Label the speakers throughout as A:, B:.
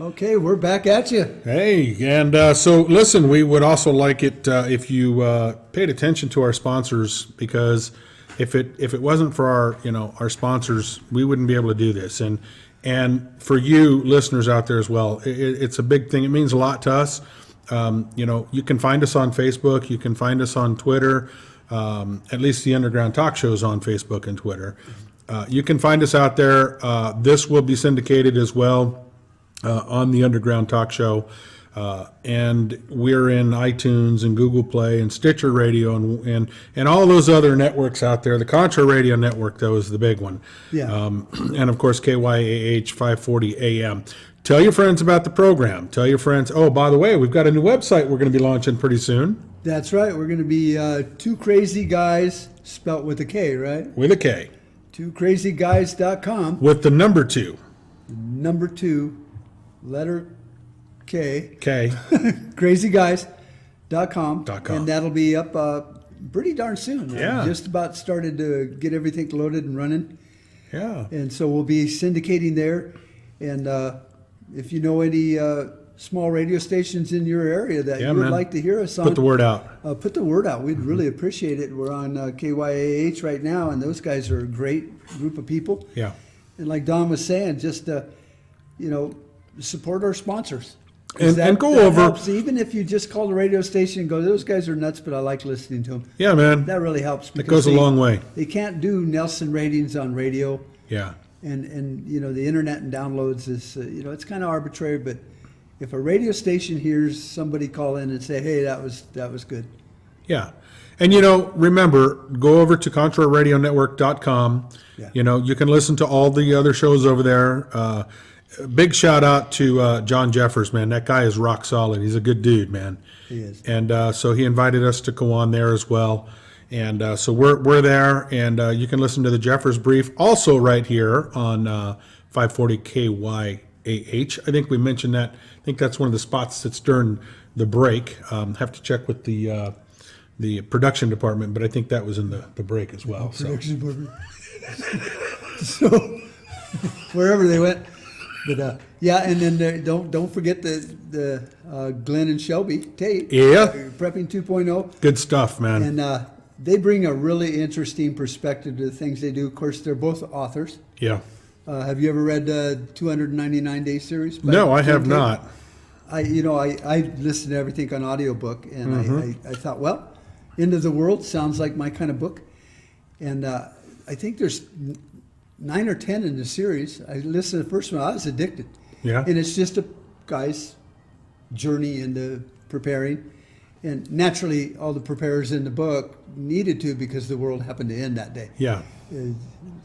A: Okay, we're back at you.
B: Hey, and so listen, we would also like it if you paid attention to our sponsors, because if it wasn't for our sponsors, we wouldn't be able to do this. And for you listeners out there as well, it's a big thing. It means a lot to us. You can find us on Facebook. You can find us on Twitter. At least the Underground Talk Show is on Facebook and Twitter. You can find us out there. This will be syndicated as well on the Underground Talk Show. And we're in iTunes and Google Play and Stitcher Radio and all those other networks out there. The Contra Radio Network, though, is the big one.
A: Yeah.
B: And, of course, KYAH 540 AM. Tell your friends about the program. Tell your friends, oh, by the way, we've got a new website we're going to be launching pretty soon.
A: That's right. We're going to be Two Krazy Guys, spelt with a K, right?
B: With a K.
A: TwoCrazyGuys.com.
B: With the number 2.
A: Number 2, letter K.
B: K.
A: CrazyGuys.com.
B: .com.
A: And that'll be up pretty darn soon.
B: Yeah.
A: Just about started to get everything loaded and running.
B: Yeah.
A: And so we'll be syndicating there. And if you know any small radio stations in your area that you would like to hear us on,
B: Put the word out.
A: Put the word out. We'd really appreciate it. We're on KYAH right now, and those guys are a great group of people.
B: Yeah.
A: And like Don was saying, just support our sponsors.
B: And go
A: that
B: over.
A: helps. Even if you just call the radio station and go, those guys are nuts, but I like listening to them.
B: Yeah, man.
A: That really helps.
B: It goes a long way.
A: They can't do Nelson ratings on radio.
B: Yeah.
A: And the internet and downloads is, it's kind of arbitrary, but if a radio station hears somebody call in and say, hey, that was good.
B: Yeah. And, remember, go over to ContraRadioNetwork.com.
A: Yeah.
B: You can listen to all the other shows over there. Big shout out to John Jeffers, man. That guy is rock solid. He's a good dude, man.
A: He is.
B: And so he invited us to go on there as well. And so we're there, and you can listen to the Jeffers Brief also right here on 540 KYAH. I think we mentioned that. I think that's one of the spots that's during the break. Have to check with the production department, but I think that was in the break as well.
A: Production department. So wherever they went. But and then don't forget the Glenn and Shelby Tate.
B: Yeah.
A: Prepping 2.0.
B: Good stuff, man.
A: And they bring a really interesting perspective to the things they do. Of course, they're both authors.
B: Yeah.
A: Have you ever read the 299 Day series?
B: No, I have not.
A: I listen to everything on audiobook, and I thought, well, End of the World sounds like my kind of book. And I think there's 9 or 10 in the series. I listened to the first one. I was addicted.
B: Yeah.
A: And it's just a guy's journey into preparing. And naturally, all the preparers in the book needed to, because the world happened to end that day.
B: Yeah.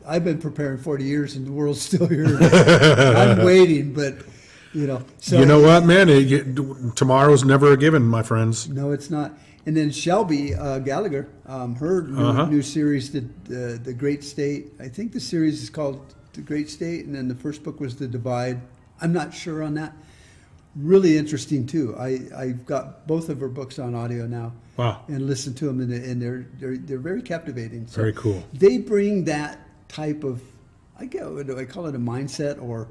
A: I've been preparing 40 years, and the world's still here. I'm waiting, but, So,
B: you know what, man? Tomorrow's never a given, my friends.
A: No, it's not. And then Shelby Gallagher, her new series, The Great State. I think the series is called The Great State, and then the first book was The Divide. I'm not sure on that. Really interesting too. I've got both of her books on audio now.
B: Wow.
A: And listen to them, and they're very captivating. So
B: very cool.
A: They bring that type of, I call it a mindset or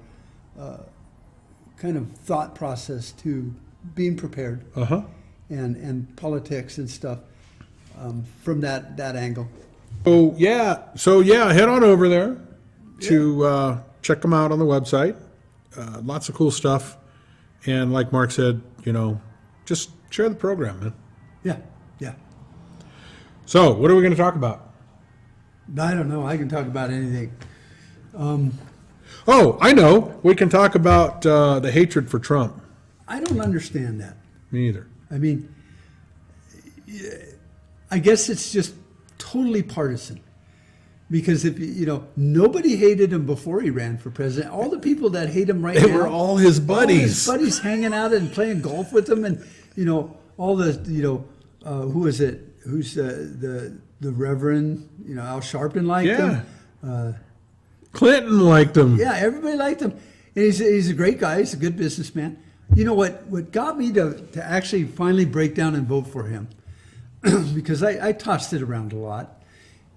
A: kind of thought process to being prepared. And politics and stuff from that angle.
B: So yeah, head on over there to check them out on the website. Lots of cool stuff. And like Mark said, just share the program, man.
A: Yeah.
B: So what are we going to talk about?
A: I don't know. I can talk about anything.
B: Oh, I know. We can talk about the hatred for Trump.
A: I don't understand that.
B: Me either.
A: I mean, I guess it's just totally partisan. Because if nobody hated him before he ran for president. All the people that hate him right now,
B: they were all his buddies.
A: All his buddies hanging out and playing golf with him, and all the who is it? Who's the Reverend? Al Sharpton liked him.
B: Clinton liked him.
A: Yeah, everybody liked him, and he's a great guy. He's a good businessman. You know what got me to actually finally break down and vote for him, because I tossed it around a lot.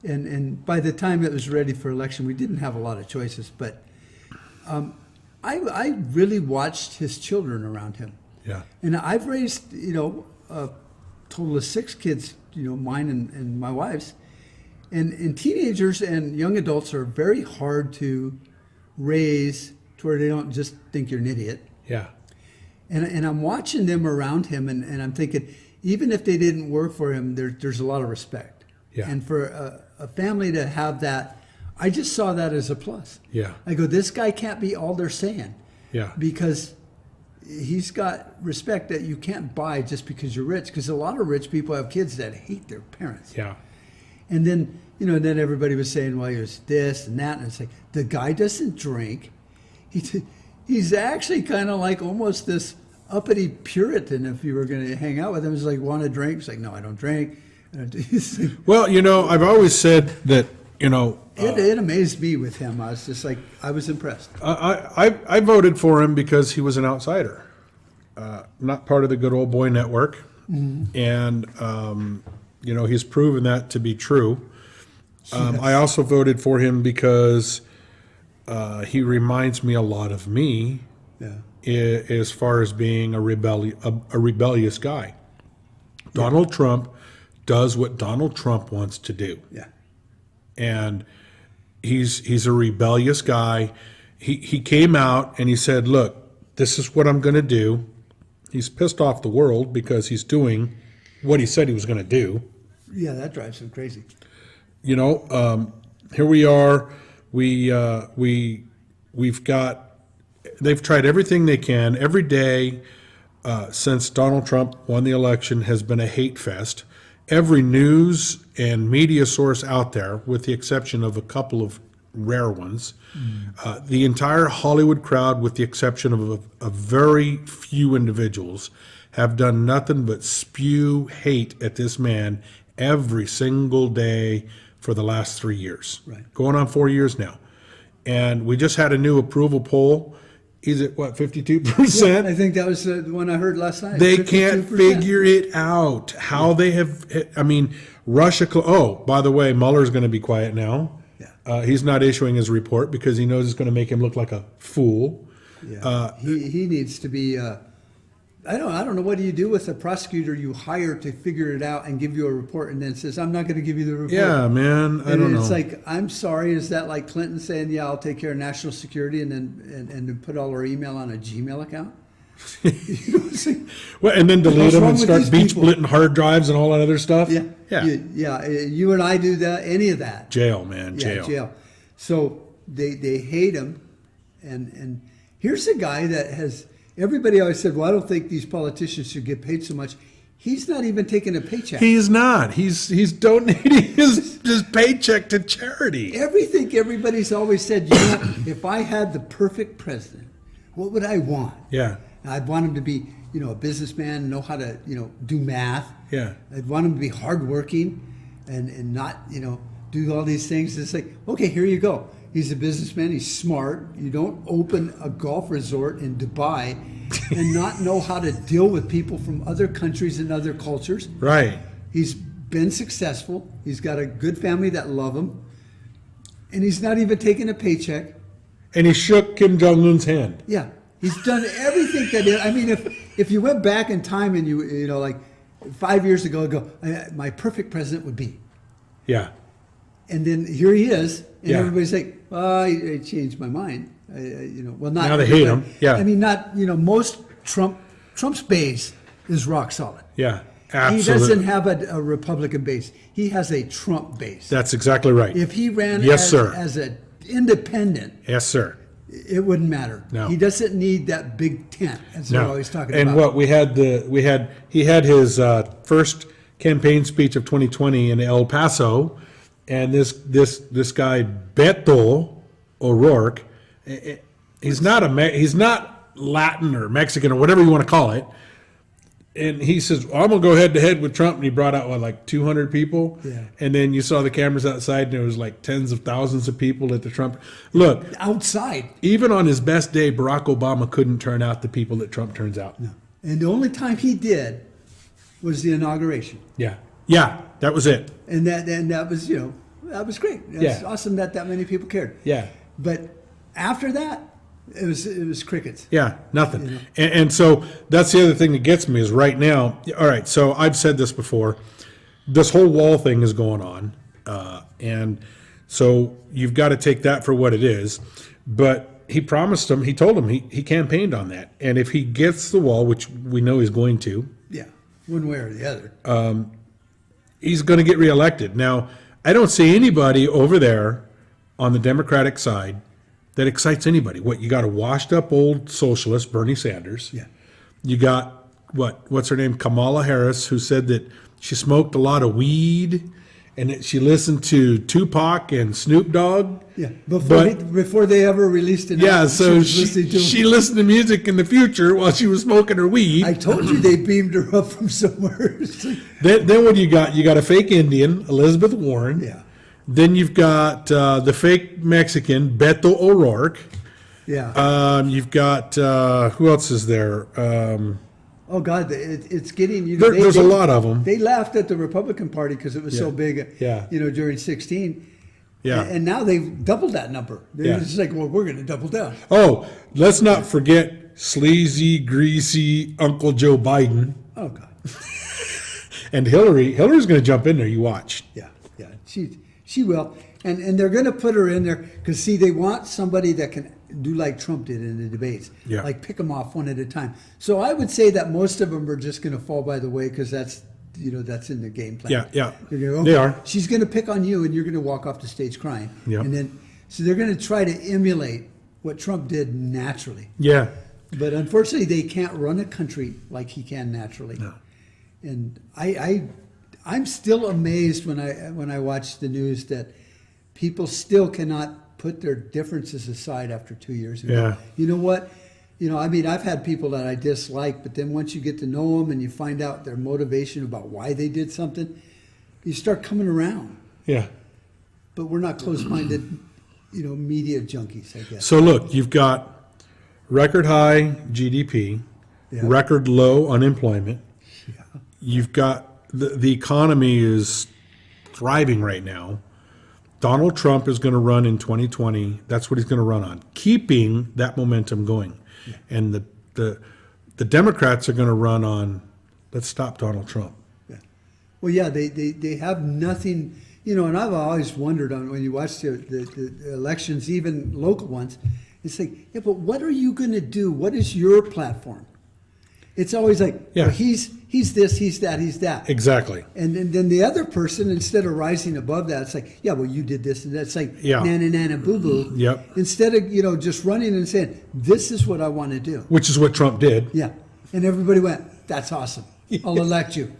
A: And by the time it was ready for election, we didn't have a lot of choices. But I really watched his children around him.
B: Yeah.
A: And I've raised, a total of 6 kids, mine and my wife's. And teenagers and young adults are very hard to raise to where they don't just think you're an idiot.
B: Yeah.
A: And I'm watching them around him, and I'm thinking, even if they didn't work for him, there's a lot of respect.
B: Yeah.
A: And for a family to have that, I just saw that as a plus.
B: Yeah.
A: I go, this guy can't be all they're saying.
B: Yeah.
A: Because he's got respect that you can't buy just because you're rich. Because a lot of rich people have kids that hate their parents.
B: Yeah.
A: And then, then everybody was saying, well, he was this and that. And it's like, the guy doesn't drink. He's actually kind of like almost this uppity Puritan. If you were going to hang out with him, it's like, want to drink? It's like, no, I don't drink.
B: Well, I've always said that,
A: it amazed me with him. I was just like, I was impressed.
B: I voted for him because he was an outsider, not part of the good old boy network. Mm-hmm. And, he's proven that to be true.
A: Yes.
B: I also voted for him because he reminds me a lot of me.
A: Yeah.
B: As far as being a rebellious guy. Donald Trump does what Donald Trump wants to do.
A: Yeah.
B: And he's a rebellious guy. He came out and he said, look, this is what I'm going to do. He's pissed off the world because he's doing what he said he was going to do.
A: Yeah, that drives him crazy.
B: Here we are. We've got. They've tried everything they can. Every day since Donald Trump won the election has been a hate fest. Every news and media source out there, with the exception of a couple of rare ones, the entire Hollywood crowd, with the exception of a very few individuals, have done nothing but spew hate at this man every single day for the last 3 years.
A: Right.
B: Going on 4 years now. And we just had a new approval poll. Is it, 52%?
A: Yeah, I think that was the one I heard last night.
B: They
A: 52%.
B: can't figure it out. How they have, Russia, by the way, Mueller's going to be quiet now.
A: Yeah.
B: He's not issuing his report because he knows it's going to make him look like a fool.
A: Yeah. He needs to be, I don't know, what do you do with a prosecutor you hire to figure it out and give you a report and then says, I'm not going to give you the report?
B: Yeah, man, I don't know.
A: It's like, I'm sorry, is that like Clinton saying, yeah, I'll take care of national security and then put all our email on a Gmail account?
B: Well, and then delete
A: What's
B: them
A: wrong
B: and
A: with
B: start
A: these
B: beach
A: people?
B: splitting hard drives and all that other stuff?
A: Yeah.
B: Yeah.
A: You and I do that, any of that.
B: Jail, man,
A: Yeah, jail. So they hate him. And here's a guy that has, everybody always said, well, I don't think these politicians should get paid so much. He's not even taking a paycheck.
B: He's not. He's donating his paycheck to charity.
A: Everybody's always said, if I had the perfect president, what would I want?
B: Yeah.
A: I'd want him to be, a businessman, know how to, do math.
B: Yeah.
A: I'd want him to be hardworking and not, do all these things. It's like, okay, here you go. He's a businessman. He's smart. You don't open a golf resort in Dubai and not know how to deal with people from other countries and other cultures.
B: Right.
A: He's been successful. He's got a good family that love him. And he's not even taking a paycheck.
B: And he shook Kim Jong-un's hand.
A: Yeah. He's done everything if you went back in time and you like 5 years ago, my perfect president would be.
B: Yeah.
A: And then here he is, and
B: Yeah.
A: everybody's like, "Oh, I changed my mind." Well, not
B: Now they hate him. Yeah.
A: not most Trump's base is rock solid.
B: Yeah. Absolutely.
A: He doesn't have a Republican base. He has a Trump base.
B: That's exactly right.
A: If he ran
B: Yes, sir.
A: as an independent,
B: Yes, sir.
A: it wouldn't matter.
B: No.
A: He doesn't need that big tent, as they're always talking
B: and
A: about.
B: what he had his first campaign speech of 2020 in El Paso, and this guy Beto O'Rourke, he's not Latin or Mexican or whatever you want to call it, and he says, well, I'm gonna go head to head with Trump, and he brought out like 200 people,
A: Yeah.
B: and then you saw the cameras outside, and there was like tens of thousands of people at the Trump. Look,
A: outside.
B: even on his best day, Barack Obama couldn't turn out the people that Trump turns out.
A: No. And the only time he did was the inauguration.
B: Yeah, that was it.
A: And that was, that was great. It's
B: Yeah.
A: awesome that many people cared.
B: Yeah.
A: But after that, It was crickets.
B: Yeah, nothing. And so that's the other thing that gets me is right now. All right, so I've said this before. This whole wall thing is going on, and so you've got to take that for what it is. But he promised him. He told him he campaigned on that, and if he gets the wall, which we know he's going to,
A: Yeah, one way or the other.
B: he's going to get reelected. Now, I don't see anybody over there on the Democratic side that excites anybody. What, you got a washed up old socialist, Bernie Sanders.
A: Yeah.
B: You got, what's her name? Kamala Harris, who said that she smoked a lot of weed and that she listened to Tupac and Snoop Dogg.
A: Yeah, before they ever released it.
B: Yeah, so she listened to music in the future while she was smoking her weed.
A: I told you they beamed her up from somewhere.
B: Then what do you got? You got a fake Indian, Elizabeth Warren.
A: Yeah.
B: Then you've got the fake Mexican, Beto O'Rourke.
A: Yeah.
B: You've got, who else is there?
A: Oh God, it's getting.
B: There's a lot of them.
A: They laughed at the Republican Party because it was so big.
B: Yeah.
A: During 16.
B: Yeah.
A: And now they've doubled that number. They're just like, well, we're going to double down.
B: Oh, let's not forget sleazy, greasy Uncle Joe Biden.
A: Oh God.
B: And Hillary. Hillary's going to jump in there. You watch.
A: Yeah. Yeah. She will. And they're going to put her in there because, see, they want somebody that can do like Trump did in the debates.
B: Yeah.
A: Like pick them off one at a time. So I would say that most of them are just going to fall by the way because that's in the game plan.
B: Yeah, yeah.
A: They
B: are.
A: She's going to pick on you and you're going to walk off the stage crying.
B: Yeah.
A: And then, so they're going to try to emulate what Trump did naturally.
B: Yeah.
A: But unfortunately, they can't run a country like he can naturally.
B: No.
A: And I'm still amazed when I watch the news that people still cannot put their differences aside after 2 years.
B: Yeah.
A: You know what? I've had people that I dislike, but then once you get to know them and you find out their motivation about why they did something, you start coming around.
B: Yeah.
A: But we're not close-minded, media junkies, I guess.
B: So look, you've got record high GDP, record low unemployment.
A: Yeah.
B: You've got the economy is thriving right now. Donald Trump is going to run in 2020. That's what he's going to run on, keeping that momentum going. Yeah. And the Democrats are going to run on, let's stop Donald Trump.
A: Yeah. Well, yeah, they have nothing, and I've always wondered on when you watch the elections, even local ones, it's like, yeah, but what are you going to do? What is your platform? It's always like, well, he's this, he's that, he's that.
B: Exactly.
A: And then the other person, instead of rising above that, it's like, yeah, well, you did this and that. It's like, nana, nana, boo, boo.
B: Yep.
A: Instead of, just running and saying, this is what I want to do.
B: Which is what Trump did.
A: Yeah. And everybody went, that's awesome. I'll elect you.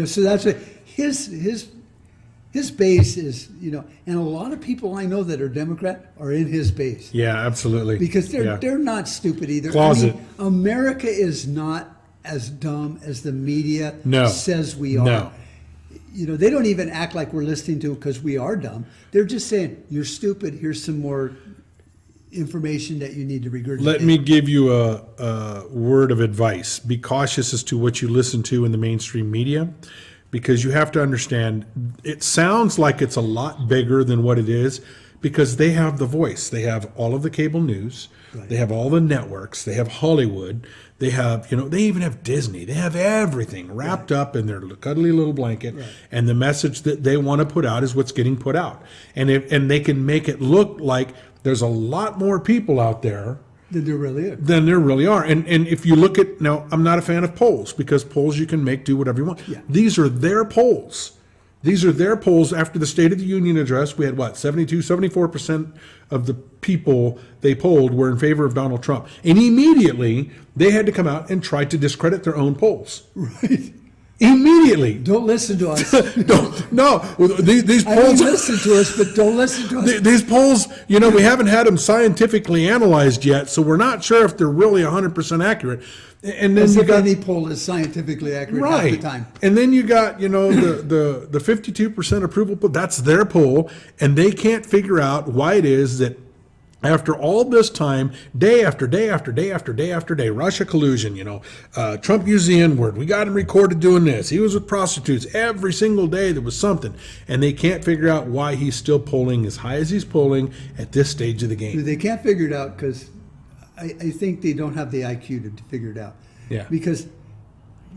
A: So that's what his base is, and a lot of people I know that are Democrat are in his base.
B: Yeah, absolutely.
A: Because they're not stupid either.
B: Closet.
A: America is not as dumb as the media says we are.
B: No.
A: They don't even act like we're listening to it because we are dumb. They're just saying, you're stupid, here's some more information that you need to regurgitate.
B: Let me give you a word of advice. Be cautious as to what you listen to in the mainstream media, because you have to understand, it sounds like it's a lot bigger than what it is, because they have the voice. They have all of the cable news. Right. They have all the networks. They have Hollywood. They have, they even have Disney. They have everything wrapped up in their cuddly little blanket. Right. And the message that they want to put out is what's getting put out. And they can make it look like there's a lot more people out there
A: than there really is.
B: Than there really are. And if you look at, now, I'm not a fan of polls, because polls you can do whatever you want.
A: Yeah.
B: These are their polls. These are their polls. After the State of the Union address, we had 74% of the people they polled were in favor of Donald Trump. And immediately they had to come out and try to discredit their own polls.
A: Right.
B: Immediately.
A: Don't listen to us.
B: No. These polls.
A: I mean, listen to us, but don't listen to us.
B: These polls, we haven't had them scientifically analyzed yet, so we're not sure if they're really 100% accurate. And then
A: any poll is scientifically accurate half the time.
B: And then you got, the 52% approval poll. That's their poll, and they can't figure out why it is that after all this time, day after day after day after day after day, Russia collusion, Trump used the N-word. We got him recorded doing this. He was with prostitutes. Every single day there was something. And they can't figure out why he's still polling as high as he's polling at this stage of the game.
A: They can't figure it out because I think they don't have the IQ to figure it out.
B: Yeah.
A: Because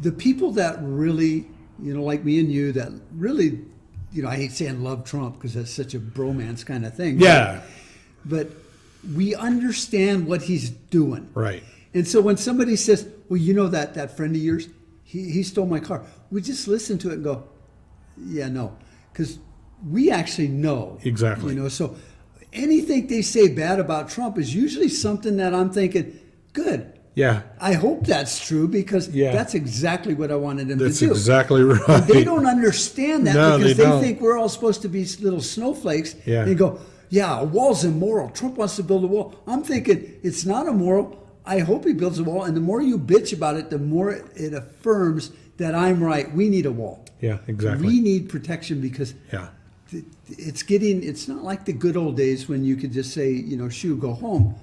A: the people that really, like me and you, that really, I hate saying love Trump because that's such a bromance kind of thing.
B: Yeah.
A: But we understand what he's doing.
B: Right.
A: And so when somebody says, well, that friend of yours, he stole my car, we just listen to it and go, yeah, no. Because we actually know.
B: Exactly.
A: So anything they say bad about Trump is usually something that I'm thinking, good.
B: Yeah.
A: I hope that's true because that's exactly what I wanted him to do.
B: That's exactly right.
A: But they don't understand that
B: No,
A: because
B: they
A: they
B: don't.
A: think we're all supposed to be little snowflakes.
B: Yeah.
A: And go, yeah, a wall's immoral. Trump wants to build a wall. I'm thinking it's not immoral. I hope he builds a wall. And the more you bitch about it, the more it affirms that I'm right. We need a wall.
B: Yeah, exactly.
A: We need protection because it's not like the good old days when you could just say, shoo, go home.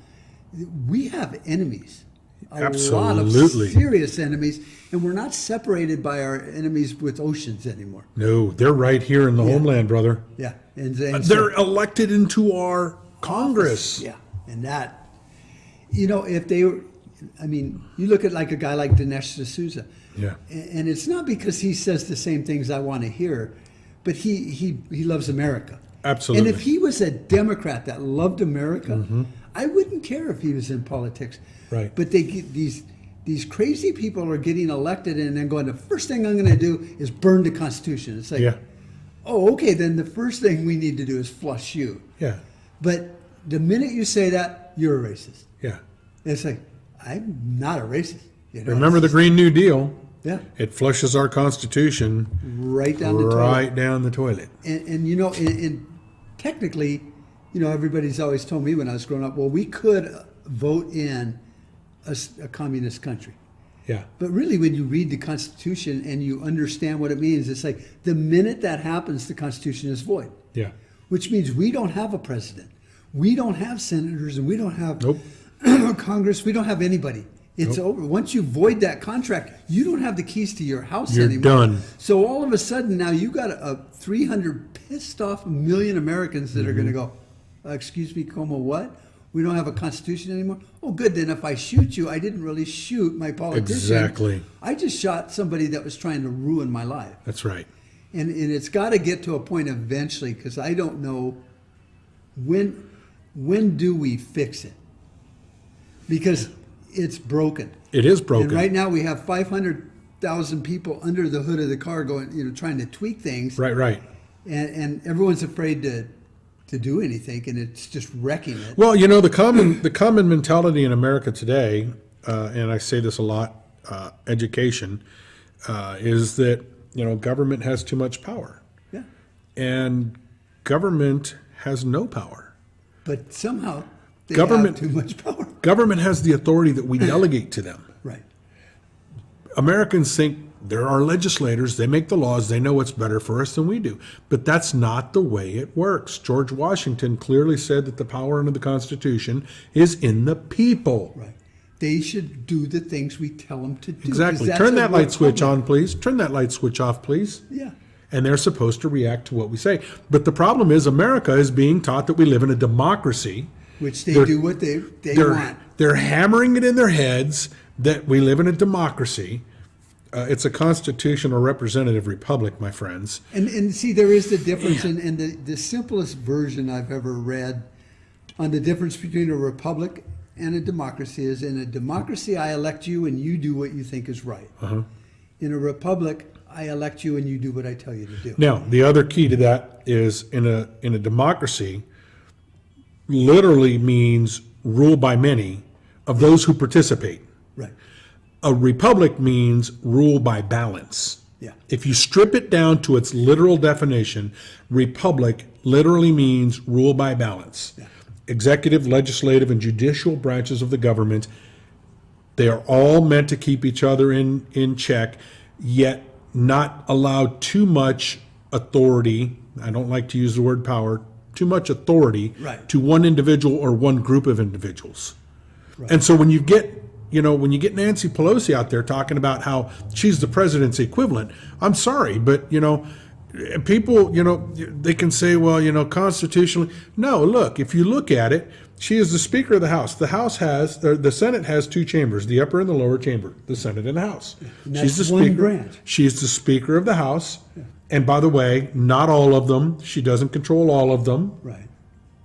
A: We have enemies.
B: Absolutely.
A: A lot of serious enemies, and we're not separated by our enemies with oceans anymore.
B: No, they're right here in the homeland, brother.
A: Yeah. And
B: they're elected into our Congress.
A: Yeah. And that, if they were, you look at like a guy like Dinesh D'Souza.
B: Yeah.
A: And it's not because he says the same things I want to hear, but he loves America.
B: Absolutely.
A: And if he was a Democrat that loved America, I wouldn't care if he was in politics.
B: Right.
A: But they get these crazy people are getting elected and then going, the first thing I'm going to do is burn the Constitution. It's like, oh, okay, then the first thing we need to do is flush you.
B: Yeah.
A: But the minute you say that, you're a racist.
B: Yeah.
A: It's like, I'm not a racist.
B: Remember the Green New Deal?
A: Yeah.
B: It flushes our Constitution
A: right down the toilet.
B: Right down the toilet.
A: And and technically, everybody's always told me when I was growing up, well, we could vote in a communist country.
B: Yeah.
A: But really, when you read the Constitution and you understand what it means, it's like the minute that happens, the Constitution is void.
B: Yeah.
A: Which means we don't have a president. We don't have senators, and we don't have Congress. We don't have anybody. It's over. Once you void that contract, you don't have the keys to your house
B: You're
A: anymore.
B: done.
A: So all of a sudden now you got a 300 pissed off million Americans that are going to go, excuse me, como what? We don't have a constitution anymore? Oh, good. Then if I shoot you, I didn't really shoot my politician.
B: Exactly.
A: I just shot somebody that was trying to ruin my life.
B: That's right.
A: And it's got to get to a point eventually, because I don't know when do we fix it? Because it's broken.
B: It is broken.
A: And right now we have 500,000 people under the hood of the car going, trying to tweak things.
B: Right.
A: And everyone's afraid to do anything, and it's just wrecking it.
B: Well, the common mentality in America today, and I say this a lot, education, is that government has too much power.
A: Yeah.
B: And government has no power.
A: But somehow they
B: Government-
A: have too much power.
B: Government has the authority that we delegate to them.
A: Right.
B: Americans think they're our legislators, they make the laws, they know what's better for us than we do. But that's not the way it works. George Washington clearly said that the power under the Constitution is in the people.
A: Right. They should do the things we tell them to do. 'cause
B: Exactly.
A: that's
B: Turn
A: a
B: that light switch
A: republic.
B: on, please. Turn that light switch off, please.
A: Yeah.
B: And they're supposed to react to what we say. But the problem is America is being taught that we live in a democracy.
A: Which they
B: They're-
A: do what they
B: They're,
A: want.
B: they're hammering it in their heads that we live in a democracy. It's a constitutional representative republic, my friends.
A: And see, there is the difference, and the simplest version I've ever read on the difference between a republic and a democracy is, in a democracy, I elect you and you do what you think is right. In a republic, I elect you and you do what I tell you to do.
B: Now, the other key to that is in a democracy, literally means rule by many of those who participate.
A: Right.
B: A republic means rule by balance.
A: Yeah.
B: If you strip it down to its literal definition, republic literally means rule by balance.
A: Yeah.
B: Executive, legislative, and judicial branches of the government, they are all meant to keep each other in check, yet not allow too much authority. I don't like to use the word power, too much authority
A: Right.
B: to one individual or one group of individuals.
A: Right.
B: And so when you get Nancy Pelosi out there talking about how she's the president's equivalent, I'm sorry, but people, they can say, well, constitutionally. No, look, if you look at it, She is the Speaker of the House. The Senate has two chambers, the upper and the lower chamber, the Senate and the House.
A: And
B: She's
A: that's
B: the
A: one
B: Speaker.
A: branch.
B: She's the Speaker of the House. And by the way, not all of them. She doesn't control all of them.
A: Right.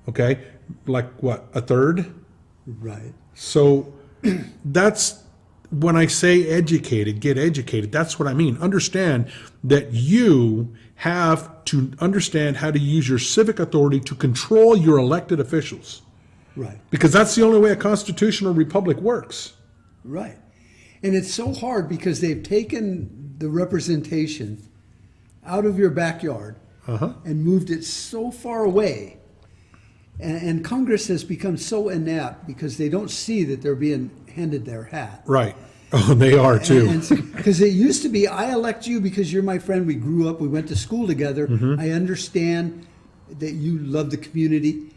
B: Okay? Like what, a third?
A: Right.
B: So that's when I say educated, get educated. That's what I mean. Understand that you have to understand how to use your civic authority to control your elected officials.
A: Right.
B: Because that's the only way a constitutional republic works.
A: Right. And it's so hard because they've taken the representation out of your backyard and moved it so far away. And Congress has become so inept because they don't see that they're being handed their hat.
B: Right. Oh, they are too.
A: Because it used to be, I elect you because you're my friend. We grew up, we went to school together. I understand that you love the community.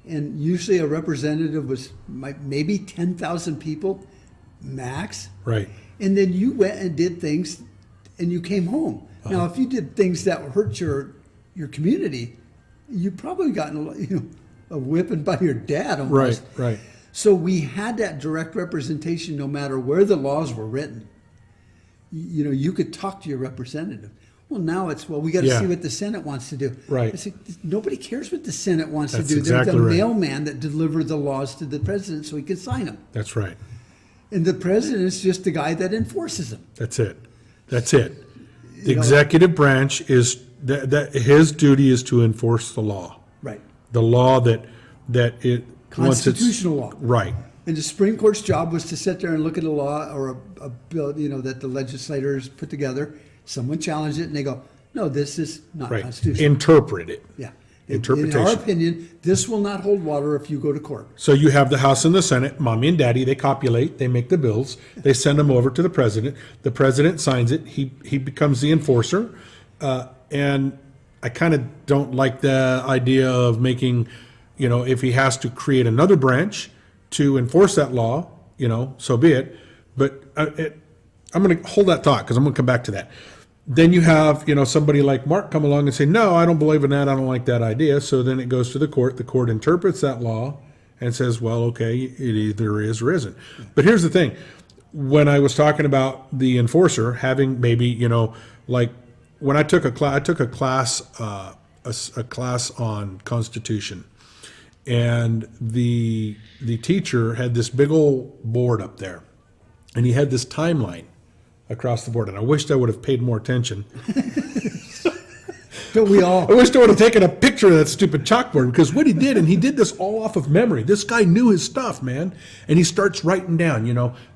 A: And usually a representative was maybe 10,000 people max.
B: Right.
A: And then you went and did things and you came home. Now, if you did things that hurt your community, you probably gotten a whipping by your dad almost.
B: Right.
A: So we had that direct representation no matter where the laws were written. You could talk to your representative. Well, now it's, we got to see what the Senate wants to do.
B: Right.
A: It's like, nobody cares what the Senate wants
B: That's
A: to do.
B: exactly
A: They're the
B: right.
A: mailman that delivered the laws to the president so he could sign them.
B: That's right.
A: And the president is just the guy that enforces them.
B: That's it. The executive branch is that his duty is to enforce the law.
A: Right.
B: The law that it
A: Constitutional law.
B: Right.
A: And the Supreme Court's job was to sit there and look at a law or a bill, that the legislators put together. Someone challenged it, and they go, "No, this is not
B: Right.
A: constitutional."
B: Interpret it.
A: Yeah.
B: Interpretation.
A: In our opinion, this will not hold water if you go to court.
B: So you have the House and the Senate, mommy and daddy, they copulate, they make the bills, they send them over to the president. The president signs it, he becomes the enforcer. And I kind of don't like the idea of making, if he has to create another branch to enforce that law, so be it. But I'm going to hold that thought because I'm going to come back to that. Then you have, somebody like Mark come along and say, no, I don't believe in that. I don't like that idea. So then it goes to the court. The court interprets that law and says, well, okay, it either is or isn't. But here's the thing. When I was talking about the enforcer having maybe, like when I took a class on Constitution, and the teacher had this big old board up there, and he had this timeline across the board, and I wished I would have paid more attention.
A: But
B: I wished I would have taken a picture of that stupid chalkboard, because what he did, and he did this all off of memory. This guy knew his stuff, man. And he starts writing down,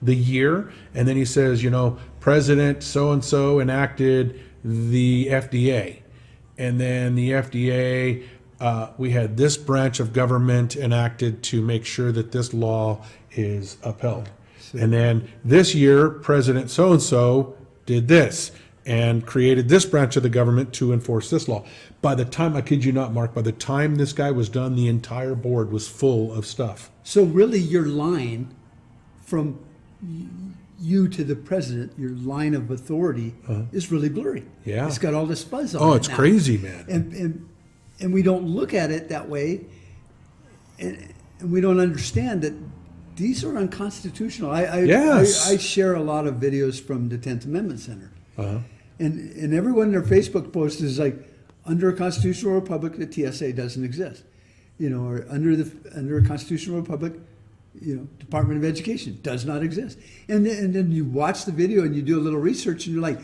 B: the year, and then he says, President so-and-so enacted the FDA. And then the FDA, we had this branch of government enacted to make sure that this law is upheld. And then this year, President so-and-so did this and created this branch of the government to enforce this law. By the time, I kid you not, Mark, by the time this guy was done, the entire board was full of stuff.
A: So really your line from you to the president, your line of authority is really blurry.
B: Yeah.
A: It's got all this fuzz on it.
B: Oh, it's
A: now.
B: crazy, man.
A: And we don't look at it that way. And we don't understand that these are unconstitutional.
B: Yes.
A: I share a lot of videos from the 10th Amendment Center. And everyone in their Facebook post is like, under a constitutional republic, the TSA doesn't exist. Or under a constitutional republic, Department of Education does not exist. And then you watch the video and you do a little research and you're like,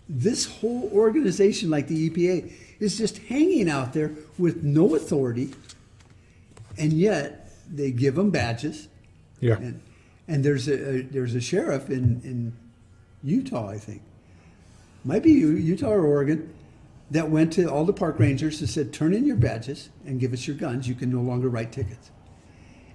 A: this whole organization like the EPA is just hanging out there with no authority, and yet they give them badges.
B: Yeah.
A: And there's a sheriff in Utah, I think, might be Utah or Oregon, that went to all the park rangers and said, turn in your badges and give us your guns. You can no longer write tickets.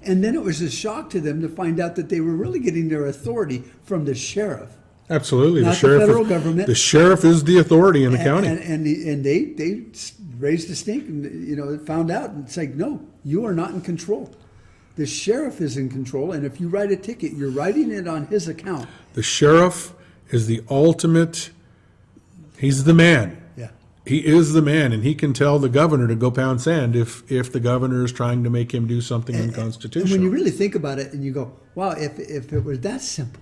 A: And then it was a shock to them to find out that they were really getting their authority from the sheriff.
B: Absolutely.
A: Not the federal government.
B: The sheriff is the authority in the county.
A: And they raised a stink and, found out. And it's like, no, you are not in control. The sheriff is in control. And if you write a ticket, you're writing it on his account.
B: The sheriff is the ultimate, he's the man.
A: Yeah.
B: He is the man, and he can tell the governor to go pound sand if the governor is trying to make him do something unconstitutional.
A: And when you really think about it, and you go, "Wow, if it was that simple,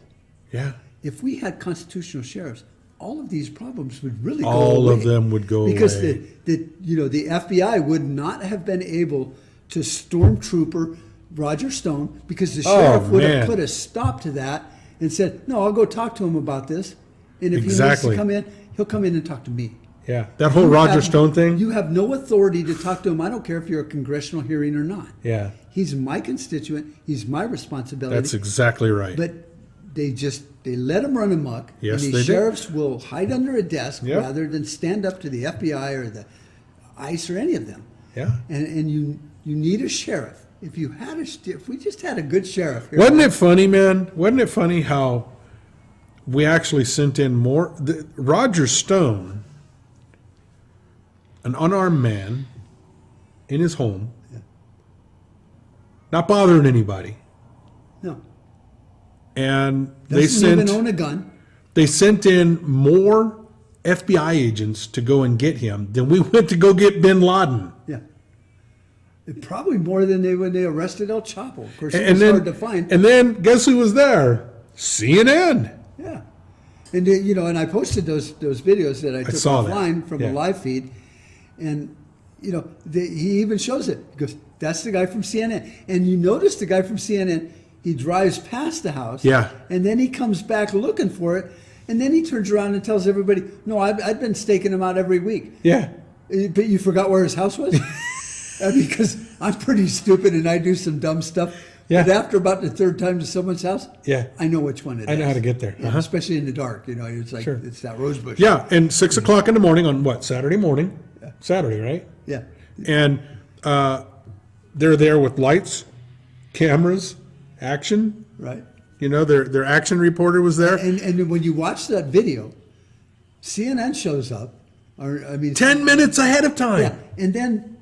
B: yeah,
A: if we had constitutional sheriffs, all of these problems would really go
B: all
A: away."
B: of them would go
A: because
B: away.
A: the FBI would not have been able to stormtrooper Roger Stone, because the sheriff would have put a stop to that and said, "No, I'll go talk to him about this, and if he needs to come in, he'll come in and talk to me."
B: Yeah, that whole Roger Stone thing.
A: You have no authority to talk to him. I don't care if you're a congressional hearing or not.
B: Yeah,
A: He's my constituent. He's my responsibility.
B: that's exactly right.
A: But they let him run amok.
B: Yes,
A: and
B: they
A: these
B: do.
A: sheriffs will hide under a desk
B: Yep.
A: rather than stand up to the FBI or the ICE or any of them.
B: Yeah.
A: And you need a sheriff. If we just had a good sheriff here.
B: Wasn't it funny, man? Wasn't it funny how we actually sent in more? Roger Stone, an unarmed man in his home, not bothering anybody,
A: No.
B: and
A: Doesn't even own a gun.
B: they sent in more FBI agents to go and get him than we went to go get Bin Laden.
A: Yeah. Probably more than when they arrested El Chapo. Of course, it was hard to find.
B: And then guess who was there? CNN.
A: Yeah. And and I posted those videos that I took
B: saw that.
A: offline from a live feed, and he even shows it. He goes, "That's the guy from CNN." And you notice the guy from CNN, he drives past the house.
B: Yeah.
A: And then he comes back looking for it, and then he turns around and tells everybody, "No, I've been staking him out every week."
B: Yeah.
A: But you forgot where his house was? Because I'm pretty stupid and I do some dumb stuff.
B: Yeah.
A: But after about the third time to someone's house,
B: Yeah.
A: I know which one it is.
B: I know how to get there.
A: Yeah, especially in the dark. It's like,
B: Sure.
A: it's that rose bush.
B: Yeah, and 6:00 in the morning on what, Saturday morning? Saturday, right?
A: Yeah.
B: And they're there with lights, cameras, action.
A: Right.
B: Their action reporter was there.
A: And when you watch that video, CNN shows up,
B: 10 minutes ahead of time.
A: yeah, and then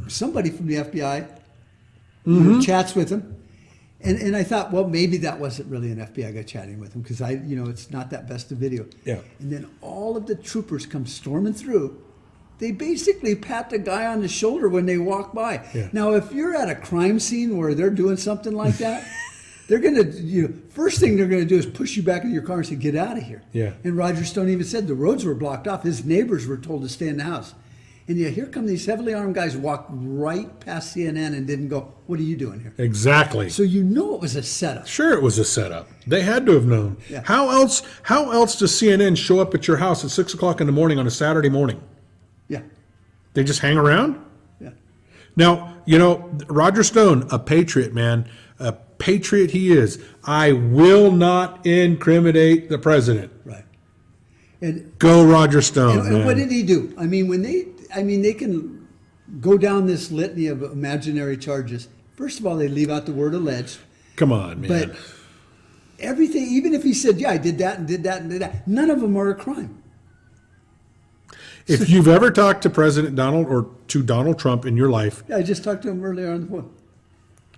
A: somebody from the FBI chats with him, and I thought, well, maybe that wasn't really an FBI guy chatting with him, because it's not that best of video.
B: Yeah.
A: And then all of the troopers come storming through. They basically pat the guy on the shoulder when they walk by.
B: Yeah.
A: Now, if you're at a crime scene where they're doing something like that, they're gonna, first thing they're gonna do is push you back in your car and say, "Get out of here."
B: Yeah.
A: And Roger Stone even said the roads were blocked off. His neighbors were told to stay in the house. And yet here come these heavily armed guys, walk right past CNN and didn't go, "What are you doing here?"
B: Exactly.
A: So it was a setup.
B: Sure, it was a setup. They had to have known.
A: Yeah.
B: How else does CNN show up at your house at 6:00 in the morning on a Saturday morning?
A: Yeah.
B: They just hang around?
A: Yeah.
B: Now, Roger Stone, a patriot, man. A patriot he is. I will not incriminate the president.
A: Right. And
B: Go Roger Stone,
A: And
B: man.
A: what did he do? They can go down this litany of imaginary charges. First of all, they leave out the word alleged.
B: Come on, man.
A: But everything, even if he said, "Yeah, I did that and did that and did that," none of them are a crime.
B: If you've ever talked to President Donald or to Donald Trump in your life,
A: Yeah, I just talked to him earlier on the phone.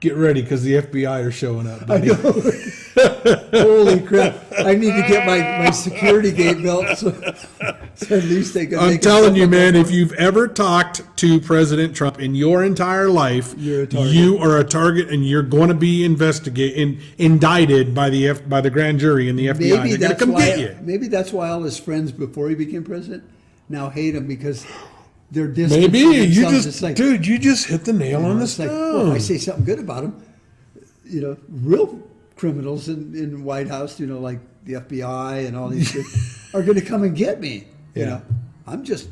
B: get ready because the FBI are showing up,
A: I
B: buddy.
A: know. Holy crap. I need to get my security gate built so at least they can
B: I'm
A: make
B: telling you,
A: stuff
B: man,
A: like
B: if you've ever talked to President Trump in your entire life,
A: You're a target.
B: you are a target, and you're going to be indicted by the grand jury and the FBI.
A: Maybe
B: They're going to
A: that's
B: come
A: why.
B: get you.
A: Maybe that's why all his friends before he became president now hate him, because they're distant.
B: Maybe
A: from
B: you
A: themselves.
B: just,
A: It's like,
B: dude, you just hit the nail on the
A: it's like,
B: stone.
A: well, if I say something good about him, real criminals in White House, like the FBI and all these are going to come and get me.
B: Yeah.
A: I'm just,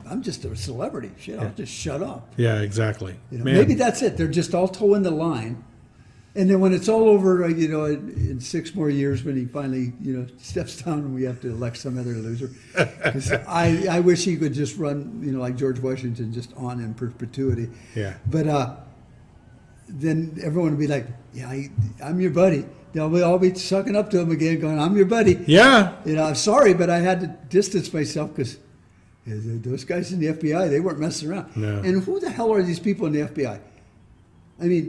A: I'm just a celebrity. Shit, I'll just shut up.
B: Yeah, exactly. Man.
A: Maybe that's it. They're just all toeing the line. And then when it's all over, in 6 more years, when he finally, steps down and we have to elect some other loser. Because I wish he could just run, like George Washington, just on in perpetuity.
B: Yeah.
A: But then everyone would be like, "Yeah, I'm your buddy." They'll all be sucking up to him again, going, "I'm your buddy."
B: Yeah.
A: I'm sorry, but I had to distance myself because those guys in the FBI, they weren't messing around.
B: No.
A: And who the hell are these people in the FBI?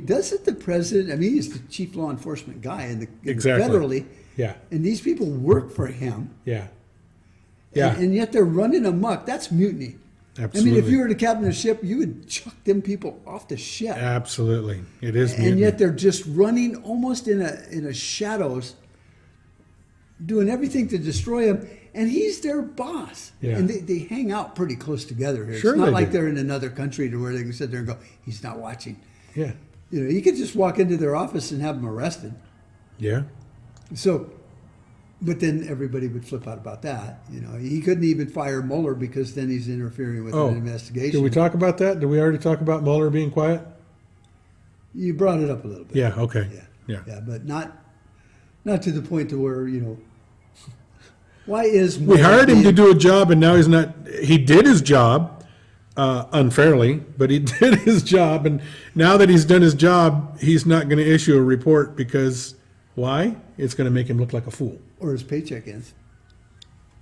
A: Doesn't the president, he's the chief law enforcement guy
B: Exactly.
A: federally.
B: Yeah.
A: And these people work for him.
B: Yeah. Yeah.
A: And yet they're running amok. That's mutiny.
B: Absolutely.
A: I mean, if you were the captain of the ship, you would chuck them people off the ship.
B: Absolutely. It is
A: And
B: mutiny.
A: yet they're just running almost in a shadows, doing everything to destroy him. And he's their boss.
B: Yeah.
A: And they hang out pretty close together here.
B: Sure
A: It's not
B: they
A: like
B: do.
A: they're in another country to where they can sit there and go, he's not watching.
B: Yeah.
A: You know, you could just walk into their office and have them arrested.
B: Yeah.
A: So, but then everybody would flip out about that. You know, he couldn't even fire Mueller because then he's interfering with an investigation.
B: Did we talk about that? Did we already talk about Mueller being quiet?
A: You brought it up a little bit.
B: Yeah. Okay.
A: Yeah, but not to the point to where, you know, why is
B: We
A: Mueller
B: hired him to
A: being-
B: do a job, and now he's not. He did his job unfairly, but he did his job, and now that he's done his job, he's not going to issue a report because why? It's going to make him look like a fool.
A: or his paycheck ends?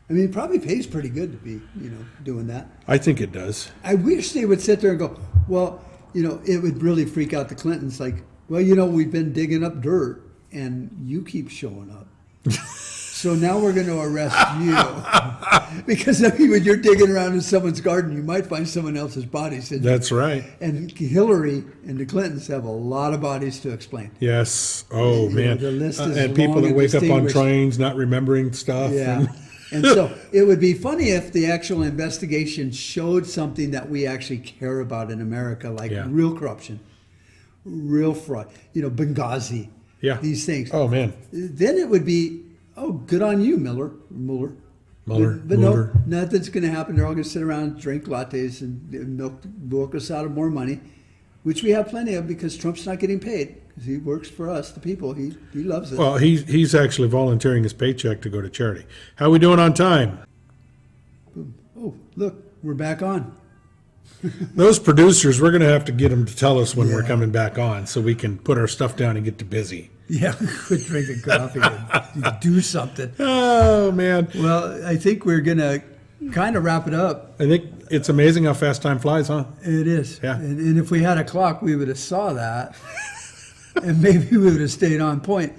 A: I mean, it probably pays pretty good to be, you know, doing that.
B: I think it does.
A: I wish they would sit there and go, well, you know, it would really freak out the Clintons. Like, well, you know, we've been digging up dirt and you keep showing up. So now we're going to arrest you. Because, I mean, when you're digging around in someone's garden, you might find someone else's bodies.
B: That's right.
A: And Hillary and the Clintons have a lot of bodies to explain.
B: Yes. Oh
A: You know,
B: man.
A: the list is
B: And people
A: long
B: that
A: and
B: wake up on
A: distinguished.
B: trains not remembering stuff.
A: Yeah.
B: and-
A: And so it would be funny if the actual investigation showed something that we actually care about in America, like
B: Yeah.
A: real corruption, real fraud, you know, Benghazi,
B: Yeah.
A: these things.
B: Oh man.
A: Then it would be, oh, good on you, Mueller.
B: Mueller,
A: But
B: Mueller.
A: no, nothing's going to happen. They're all going to sit around, drink lattes, and milk us out of more money, which we have plenty of because Trump's not getting paid because he works for us, the people. He loves us.
B: Well, he's actually volunteering his paycheck to go to charity. How are we doing on time?
A: Oh, look, we're back on.
B: Those producers, we're going to have to get them to tell us when we're
A: Yeah.
B: coming back on so we can put our stuff down and get to busy.
A: Yeah, quit drinking coffee and do something.
B: Oh, man.
A: Well, I think we're going to kind of wrap it up.
B: I think it's amazing how fast time flies, huh?
A: It is.
B: Yeah.
A: And if we had a clock, we would have saw that. And maybe we would have stayed on point.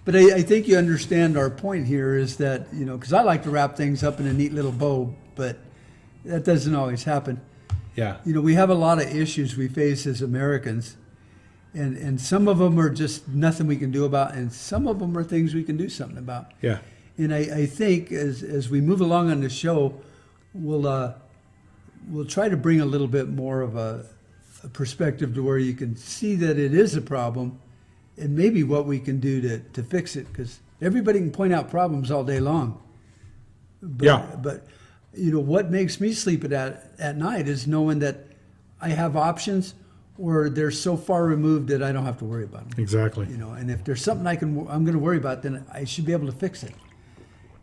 A: But I think you understand our point here is that, you know, because I like to wrap things up in a neat little bow, but that doesn't always happen.
B: Yeah.
A: You know, we have a lot of issues we face as Americans, and some of them are just nothing we can do about, and some of them are things we can do something about.
B: Yeah.
A: And I think as we move along on the show, we'll try to bring a little bit more of a perspective to where you can see that it is a problem, and maybe what we can do to fix it. Because everybody can point out problems all day long. But,
B: Yeah.
A: But you know what makes me sleep at night is knowing that I have options, or they're so far removed that I don't have to worry about them.
B: Exactly.
A: You know, and if there's something I'm going to worry about, then I should be able to fix it.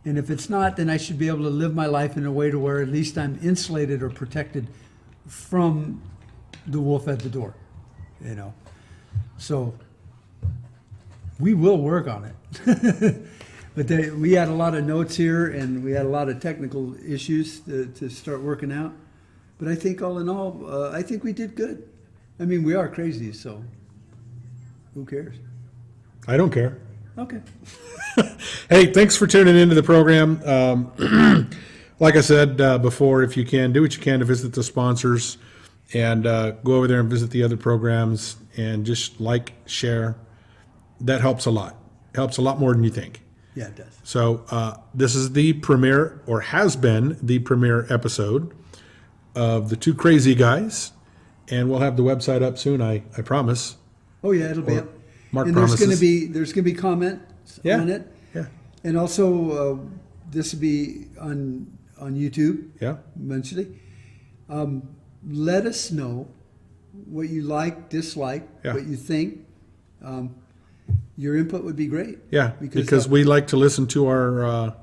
A: And if it's not, then I should be able to live my life in a way to where at least I'm insulated or protected from the wolf at the door. You know, so we will work on it. But we had a lot of notes here, and we had a lot of technical issues to start working out. But I think all in all, I think we did good. I mean, we are crazy, so who cares?
B: I don't care.
A: Okay.
B: Hey, thanks for tuning into the program. Like I said before, if you can, do what you can to visit the sponsors and go over there and visit the other programs and just like, share. That helps a lot. Helps a lot more than you think.
A: Yeah, it does.
B: So this is the premiere, or has been the premiere episode of the Two Krazy Guys, and we'll have the website up soon. I promise.
A: Oh yeah, it'll be up.
B: Mark
A: And
B: promises.
A: there's gonna be comments
B: Yeah.
A: on it,
B: Yeah,
A: and also this will be on YouTube
B: yeah,
A: eventually. Let us know what you like, dislike,
B: Yeah.
A: what you think. Your input would be great.
B: yeah. Because we like to listen to our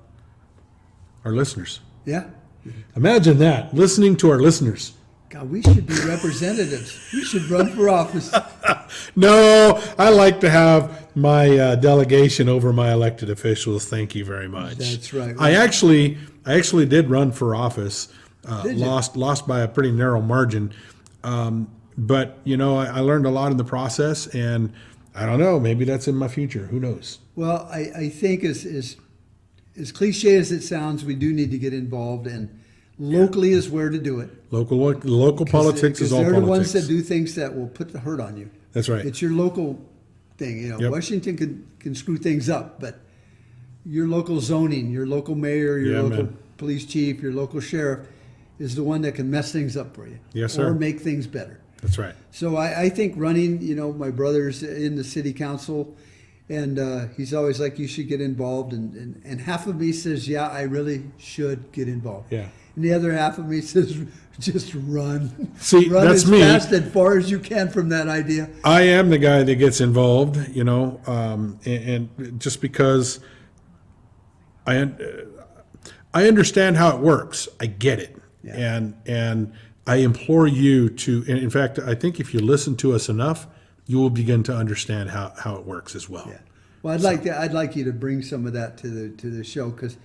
B: listeners.
A: Yeah.
B: Imagine that, listening to our listeners.
A: God, we should be representatives. We should run for office.
B: No, I like to have my delegation over my elected officials. Thank you very much.
A: That's right.
B: I actually did run for office.
A: Did you?
B: Lost by a pretty narrow margin. But you know, I learned a lot in the process, and I don't know. Maybe that's in my future. Who knows?
A: Well, I think as as cliche as it sounds, we do need to get involved, and locally is where to do it.
B: Local politics is all
A: they're
B: politics.
A: the ones that do things that will put the hurt on you.
B: That's right.
A: It's your local thing.
B: Yep.
A: Washington can screw things up, but your local zoning, your local mayor, your local police chief, your local sheriff is the one that can mess things up for you.
B: Yes, sir.
A: Or make things better.
B: That's right.
A: So I think running, my brother's in the city council, and he's always like, you should get involved. And half of me says, yeah, I really should get involved.
B: Yeah.
A: And the other half of me says, just run.
B: See,
A: run
B: that's
A: as
B: me.
A: fast and far as you can from that idea.
B: I am the guy that gets involved, and just because I understand how it works. I get it.
A: Yeah.
B: And I implore you to, and in fact, I think if you listen to us enough, you will begin to understand how it works as well.
A: Yeah. Well, I'd like you to bring some of that to the show, because,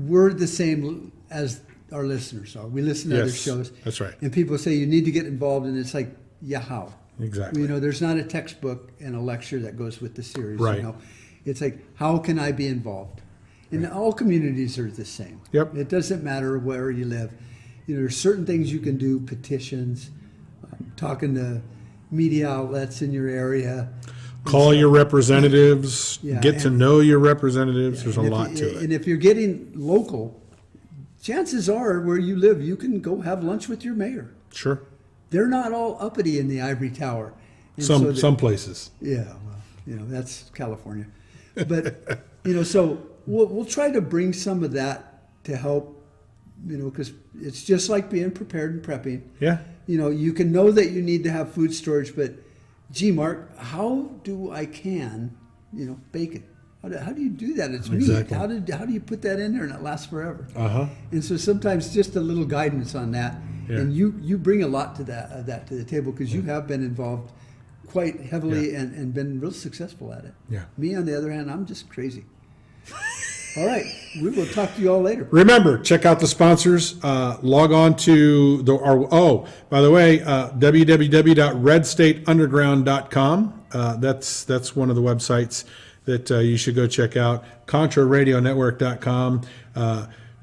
A: we're the same as our listeners are. We listen to other shows.
B: That's right.
A: And people say you need to get involved, and it's like, yeah, how?
B: Exactly.
A: There's not a textbook and a lecture that goes with the series.
B: Right.
A: It's like, how can I be involved? And all communities are the same.
B: Yep.
A: It doesn't matter where you live. There's certain things you can do, petitions, talking to media outlets in your area.
B: Call your representatives,
A: Yeah,
B: get to know your representatives. There's a lot to it.
A: And if you're getting local, chances are where you live, you can go have lunch with your mayor.
B: Sure.
A: They're not all uppity in the ivory tower. And
B: Some places.
A: Yeah, well, that's California. But, so we'll try to bring some of that to help, because it's just like being prepared and prepping.
B: Yeah.
A: You can know that you need to have food storage, but gee, Mark, how do I can, bacon? How do you do that? It's
B: Exactly.
A: meat. How do you put that in there and it lasts forever?
B: Uh-huh.
A: And so sometimes just a little guidance on that.
B: Yeah.
A: And you bring a lot to that to the table, because you have been involved quite heavily and been real successful at it.
B: Yeah.
A: Me, on the other hand, I'm just crazy. All right. We will talk to you all later.
B: Remember, check out the sponsors. Log on to by the way, www.redstateunderground.com. That's one of the websites that you should go check out. ContraRadioNetwork.com.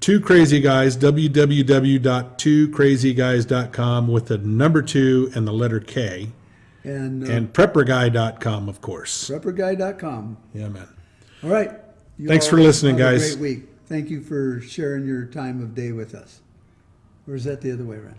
B: Two Crazy Guys, www.twocrazyguys.com with the number 2 and the letter K.
A: And
B: PrepperGuy.com, of course.
A: PrepperGuy.com.
B: Yeah, man.
A: All right. You
B: Thanks
A: all
B: for listening,
A: have
B: guys.
A: A great week. Thank you for sharing your time of day with us. Or is that the other way around?